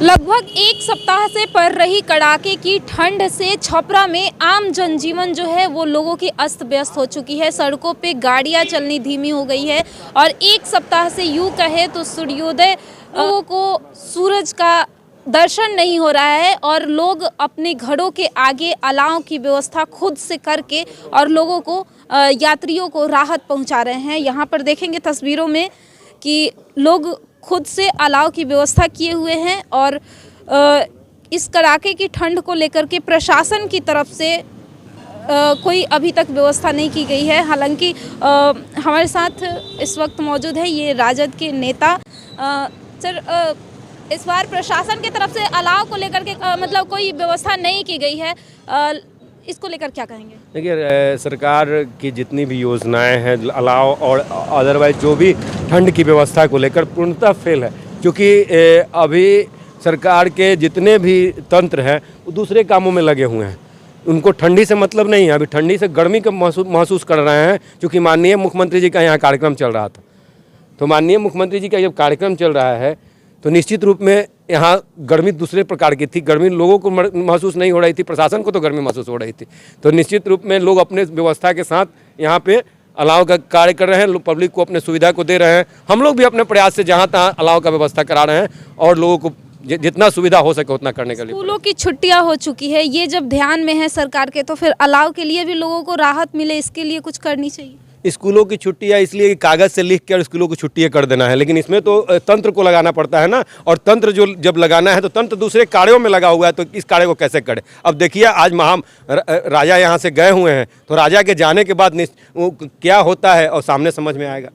लगभग एक सप्ताह से पड़ रही कड़ाके की ठंड से छपरा में आम जनजीवन जो है वो लोगों की अस्त व्यस्त हो चुकी है। सड़कों पे गाड़ियां चलनी धीमी हो गई है और एक सप्ताह से यूं कहे तो सूर्योदय लोगों को सूरज का दर्शन नहीं हो रहा है और लोग अपने घरों के आगे अलाव की व्यवस्था खुद से करके और लोगों को यात्रियों को राहत पहुंचा रहे हैं। यहाँ पर देखेंगे तस्वीरों में कि लोग खुद से अलाव की व्यवस्था किए हुए हैं और इस कड़ाके की ठंड को लेकर के प्रशासन की तरफ से कोई अभी तक व्यवस्था नहीं की गई है। हालांकि हमारे साथ इस वक्त मौजूद है ये राजद के नेता। सर, इस बार प्रशासन की तरफ से अलाव को लेकर के मतलब कोई व्यवस्था नहीं की गई है, इसको लेकर क्या कहेंगे? देखिए, सरकार की जितनी भी योजनाएं हैं अलाव और अदरवाइज जो भी ठंड की व्यवस्था को लेकर पूर्णतः फेल है, क्योंकि अभी सरकार के जितने भी तंत्र हैं वो दूसरे कामों में लगे हुए हैं। उनको ठंडी से मतलब नहीं है, अभी ठंडी से गर्मी का महसूस कर रहे हैं। क्योंकि माननीय मुख्यमंत्री जी का यहाँ कार्यक्रम चल रहा था, तो माननीय मुख्यमंत्री जी का जब कार्यक्रम चल रहा है तो निश्चित रूप में यहाँ गर्मी दूसरे प्रकार की थी। गर्मी लोगों को महसूस नहीं हो रही थी, प्रशासन को तो गर्मी महसूस हो रही थी। तो निश्चित रूप में लोग अपने व्यवस्था के साथ यहाँ पे अलाव का कार्य कर रहे हैं, पब्लिक को अपने सुविधा को दे रहे हैं। हम लोग भी अपने प्रयास से जहाँ तहाँ अलाव का व्यवस्था करा रहे हैं और लोगों को जितना सुविधा हो सके उतना करने के लिए। स्कूलों की छुट्टियां हो चुकी है, ये जब ध्यान में है सरकार के, तो फिर अलाव के लिए भी लोगों को राहत मिले, इसके लिए कुछ करनी चाहिए। स्कूलों की छुट्टियां इसलिए कि कागज़ से लिख कर स्कूलों की छुट्टियां कर देना है, लेकिन इसमें तो तंत्र को लगाना पड़ता है ना। और तंत्र जो जब लगाना है तो तंत्र दूसरे कार्यों में लगा हुआ है, तो इस कार्य को कैसे करे? अब देखिए, आज राजा यहाँ से गए हुए हैं, तो राजा के जाने के बाद क्या होता है और सामने समझ में आएगा।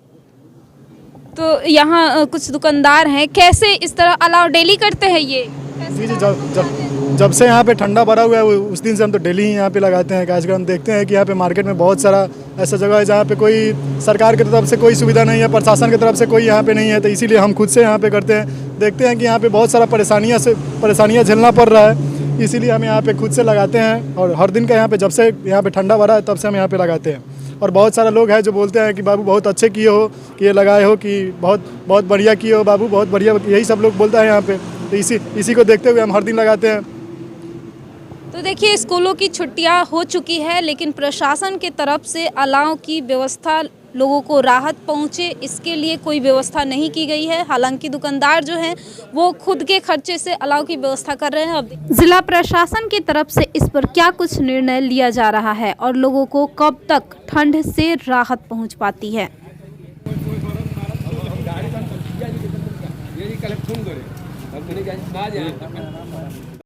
तो यहाँ कुछ दुकानदार हैं, कैसे इस तरह अलाव डेली करते हैं ये? जी जी, जब से यहाँ पे ठंडा भरा हुआ है उस दिन से हम तो डेली ही यहाँ पे लगाते हैं। आजकल हम देखते हैं कि यहाँ पे मार्केट में बहुत सारा ऐसा जगह है जहाँ पे कोई सरकार की तरफ से कोई सुविधा नहीं है, प्रशासन की तरफ से कोई यहाँ पे नहीं है, तो इसीलिए हम खुद से यहाँ पे करते हैं। देखते हैं कि यहाँ पे बहुत सारा परेशानियाँ झेलना पड़ रहा है, इसीलिए हम यहाँ पे खुद से लगाते हैं। और हर दिन का यहाँ पे जब से यहाँ पे ठंडा भरा है तब से हम यहाँ पे लगाते हैं। और बहुत सारे लोग हैं जो बोलते हैं कि बाबू बहुत अच्छे किए हो, कि ये लगाए हो, कि बहुत बढ़िया किए हो बाबू, बहुत बढ़िया, यही सब लोग बोलता है यहाँ पे। तो इसी को देखते हुए हम हर दिन लगाते हैं। तो देखिए, स्कूलों की छुट्टियां हो चुकी है, लेकिन प्रशासन की तरफ से अलाव की व्यवस्था, लोगों को राहत पहुंचे, इसके लिए कोई व्यवस्था नहीं की गई है। हालांकि दुकानदार जो हैं वो खुद के खर्चे से अलाव की व्यवस्था कर रहे हैं। अब जिला प्रशासन की तरफ से इस पर क्या कुछ निर्णय लिया जा रहा है और लोगों को कब तक ठंड से राहत पहुँच पाती है?